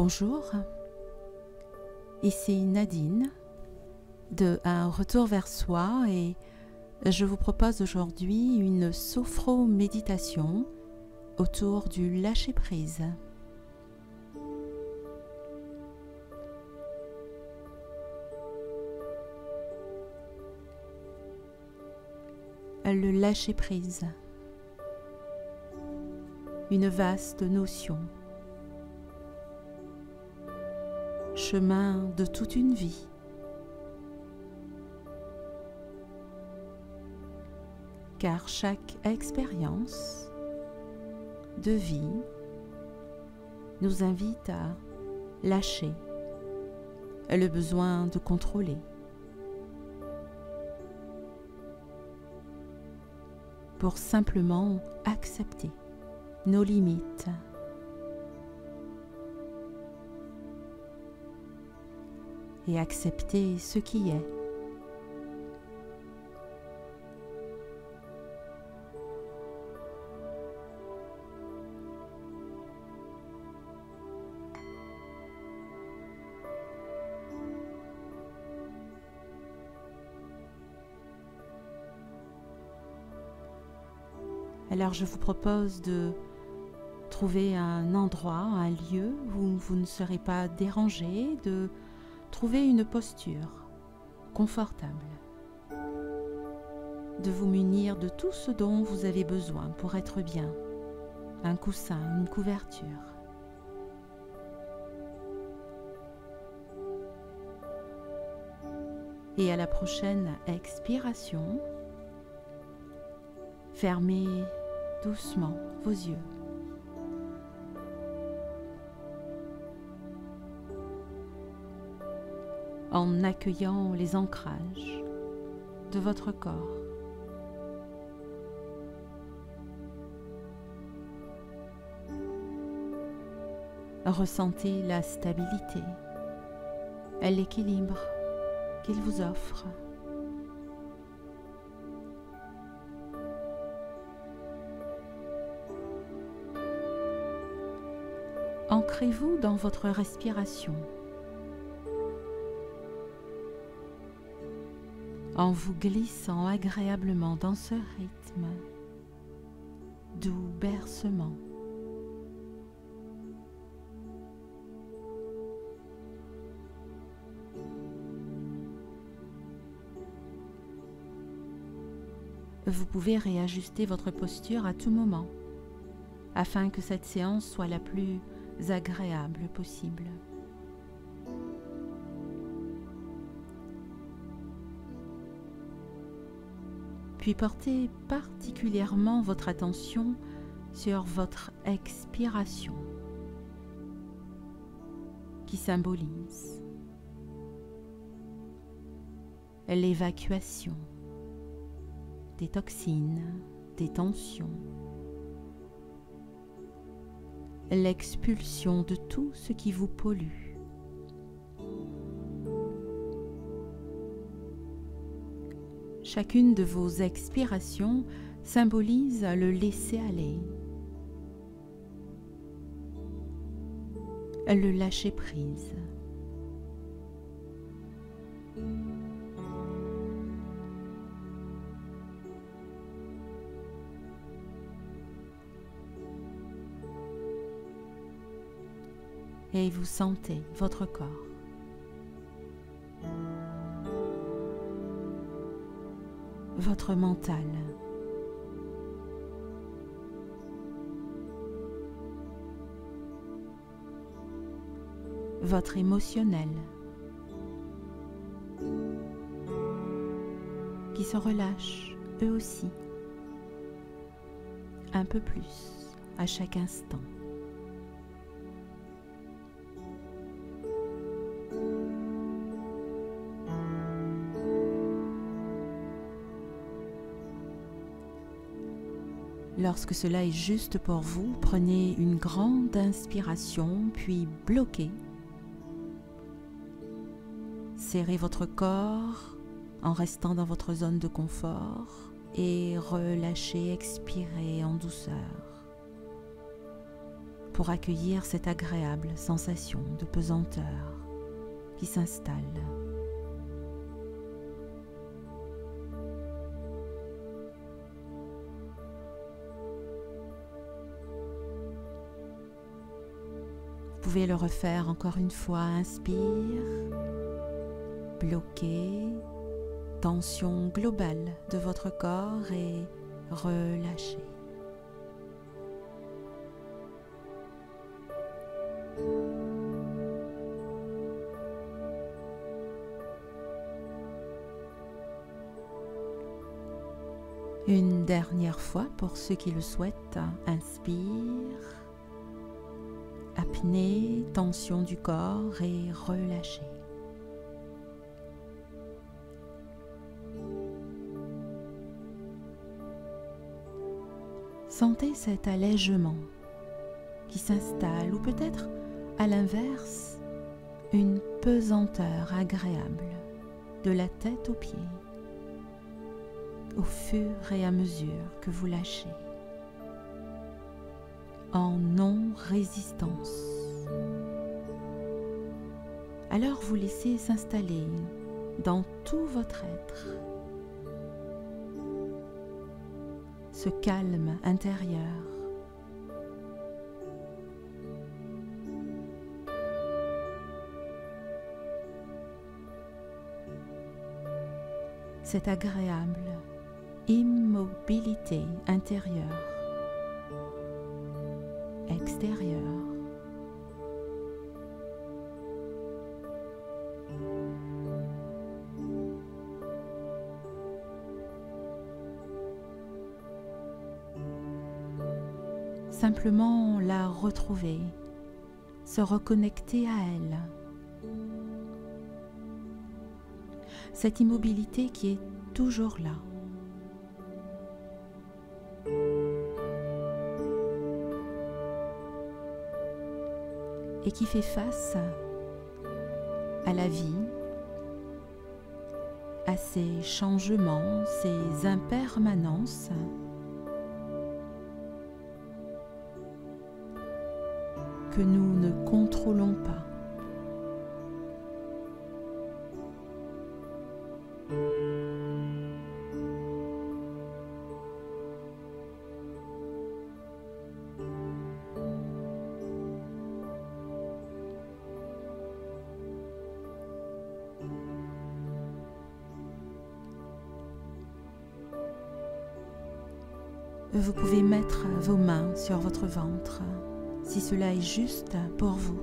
Bonjour, ici Nadine de Un Retour vers Soi et je vous propose aujourd'hui une sophro-méditation autour du lâcher-prise. Le lâcher-prise, une vaste notion. Chemin de toute une vie. Car chaque expérience de vie nous invite à lâcher le besoin de contrôler. Pour simplement accepter nos limites. Et accepter ce qui est. Alors je vous propose de trouver un endroit, un lieu où vous ne serez pas dérangé, de trouver une posture confortable, de vous munir de tout ce dont vous avez besoin pour être bien, un coussin, une couverture. Et à la prochaine expiration, fermez doucement vos yeux. En accueillant les ancrages de votre corps. Ressentez la stabilité et l'équilibre qu'il vous offre. Ancrez-vous dans votre respiration. En vous glissant agréablement dans ce rythme, doux bercement. Vous pouvez réajuster votre posture à tout moment, afin que cette séance soit la plus agréable possible. Puis portez particulièrement votre attention sur votre expiration, qui symbolise l'évacuation des toxines, des tensions, l'expulsion de tout ce qui vous pollue. Chacune de vos expirations symbolise le laisser-aller, le lâcher-prise. Et vous sentez votre corps. Votre mental. Votre émotionnel qui se relâche eux aussi un peu plus à chaque instant. Lorsque cela est juste pour vous, prenez une grande inspiration, puis bloquez. Serrez votre corps en restant dans votre zone de confort et relâchez, expirez en douceur. pour accueillir cette agréable sensation de pesanteur qui s'installe. Vous pouvez le refaire encore une fois. Inspire, bloquez, tension globale de votre corps et relâchez. Une dernière fois pour ceux qui le souhaitent. Inspire, apnée, tension du corps et relâchez. Sentez cet allègement qui s'installe ou peut-être à l'inverse une pesanteur agréable de la tête aux pieds au fur et à mesure que vous lâchez en non-résistance. Alors vous laissez s'installer dans tout votre être ce calme intérieur. Cette agréable immobilité intérieure, extérieure. Simplement la retrouver, se reconnecter à elle. Cette immobilité qui est toujours là. Et qui fait face à la vie, à ses changements, ses impermanences, que nous ne contrôlons pas. Vous pouvez mettre vos mains sur votre ventre, si cela est juste pour vous,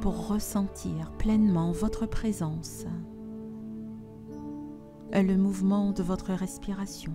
pour ressentir pleinement votre présence, le mouvement de votre respiration,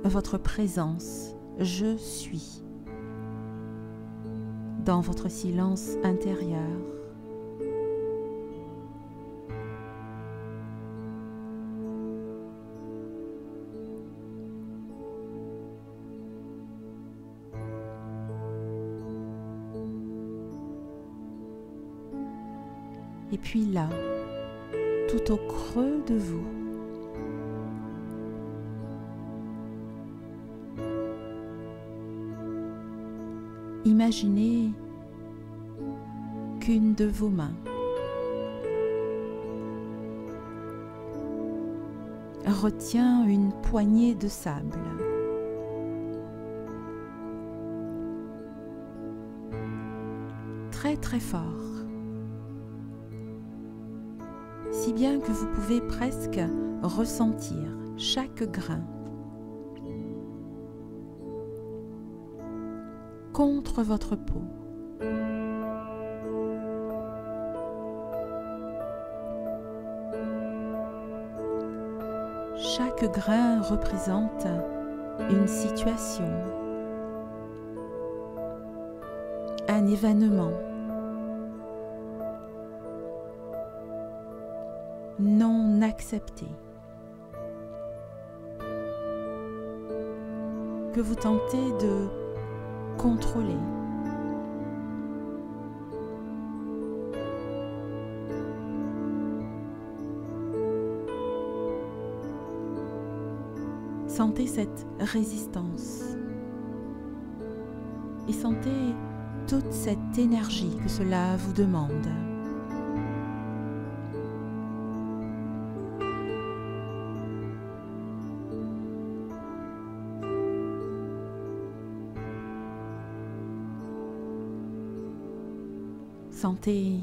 votre présence, je suis, dans votre silence intérieur. Et puis là, tout au creux de vous, imaginez qu'une de vos mains retient une poignée de sable. Très très fort. Si bien que vous pouvez presque ressentir chaque grain contre votre peau. Chaque grain représente une situation, un événement non accepté que vous tentez de contrôler. Sentez cette résistance et sentez toute cette énergie que cela vous demande. Sentez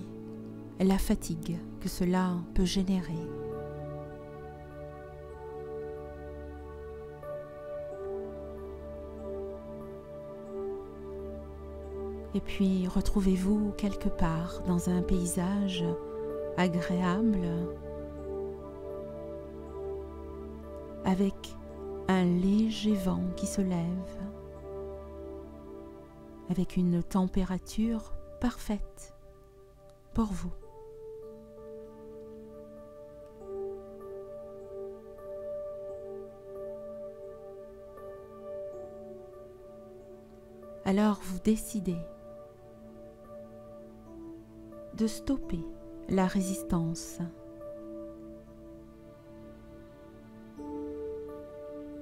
la fatigue que cela peut générer. Et puis retrouvez-vous quelque part dans un paysage agréable avec un léger vent qui se lève, avec une température parfaite pour vous. Alors vous décidez de stopper la résistance.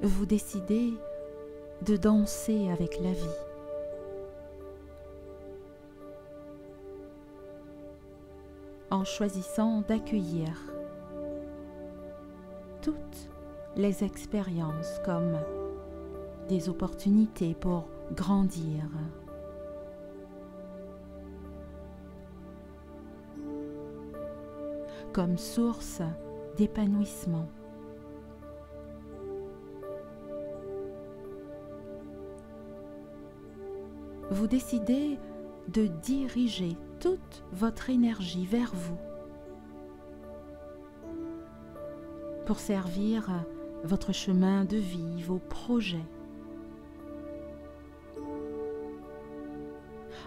Vous décidez de danser avec la vie. En choisissant d'accueillir toutes les expériences comme des opportunités pour grandir. Comme source d'épanouissement. Vous décidez de diriger toute votre énergie vers vous pour servir votre chemin de vie, vos projets,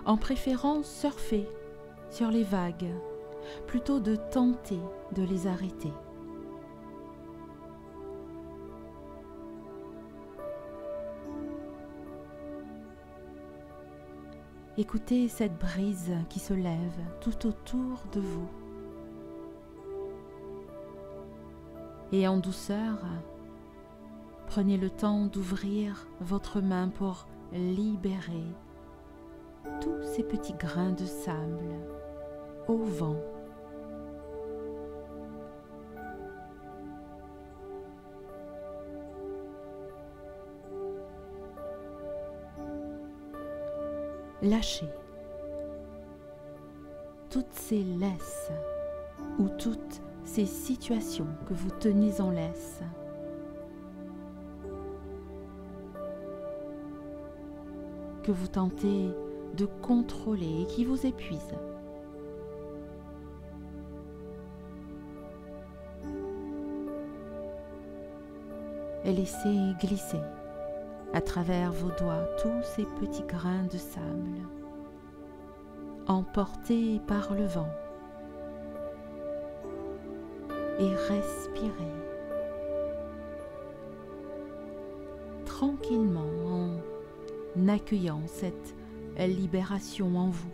en préférant surfer sur les vagues plutôt de tenter de les arrêter. Écoutez cette brise qui se lève tout autour de vous. Et en douceur, prenez le temps d'ouvrir votre main pour libérer tous ces petits grains de sable au vent. Lâchez toutes ces laisses ou toutes ces situations que vous tenez en laisse. Que vous tentez de contrôler et qui vous épuisent. Et laissez glisser à travers vos doigts tous ces petits grains de sable, emportés par le vent, et respirez tranquillement en accueillant cette libération en vous.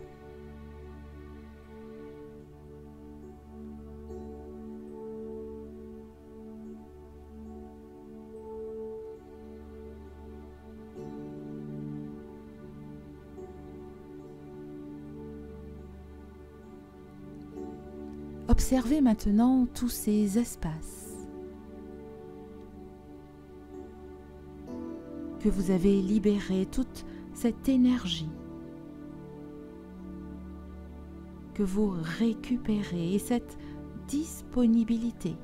Observez maintenant tous ces espaces que vous avez libérés, toute cette énergie que vous récupérez et cette disponibilité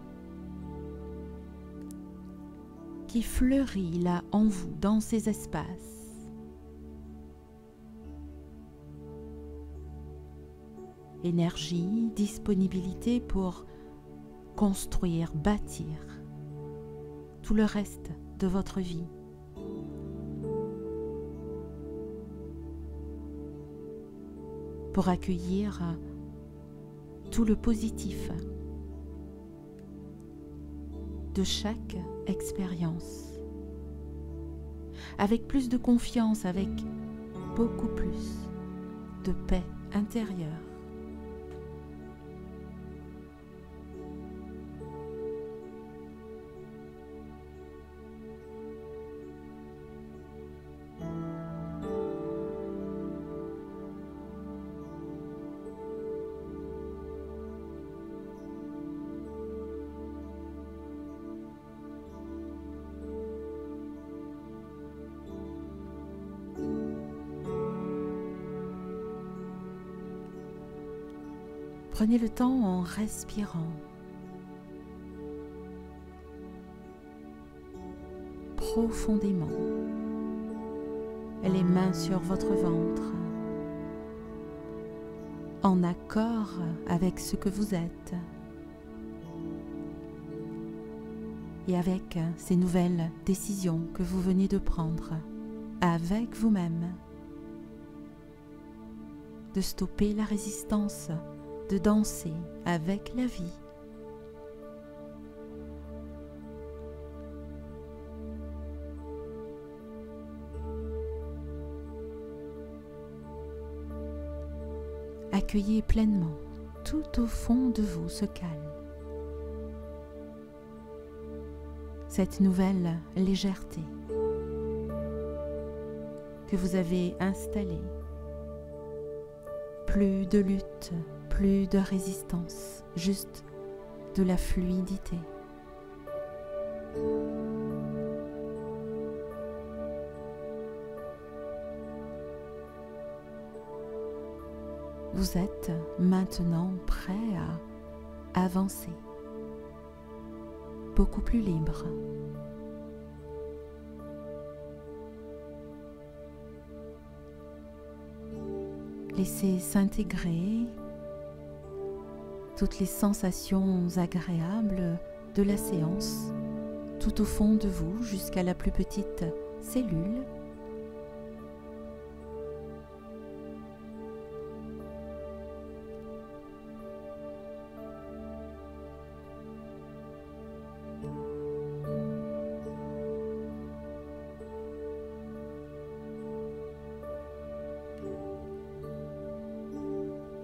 qui fleurit là en vous, dans ces espaces. Énergie, disponibilité pour construire, bâtir tout le reste de votre vie. Pour accueillir tout le positif de chaque expérience, avec plus de confiance, avec beaucoup plus de paix intérieure. Prenez le temps en respirant profondément, les mains sur votre ventre, en accord avec ce que vous êtes et avec ces nouvelles décisions que vous venez de prendre avec vous-même, de stopper la résistance, de danser avec la vie. Accueillez pleinement tout au fond de vous ce calme, cette nouvelle légèreté que vous avez installée. Plus de lutte, plus de résistance, juste de la fluidité. Vous êtes maintenant prêt à avancer, beaucoup plus libre. Laissez s'intégrer toutes les sensations agréables de la séance tout au fond de vous jusqu'à la plus petite cellule.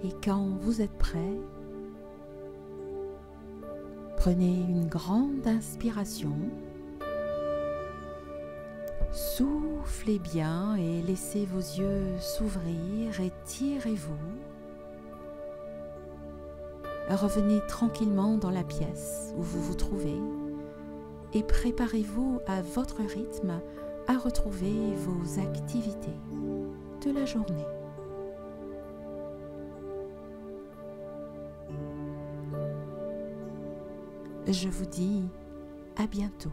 Et quand vous êtes prêt, prenez une grande inspiration, soufflez bien et laissez vos yeux s'ouvrir, étirez-vous. Revenez tranquillement dans la pièce où vous vous trouvez et préparez-vous à votre rythme à retrouver vos activités de la journée. Je vous dis à bientôt.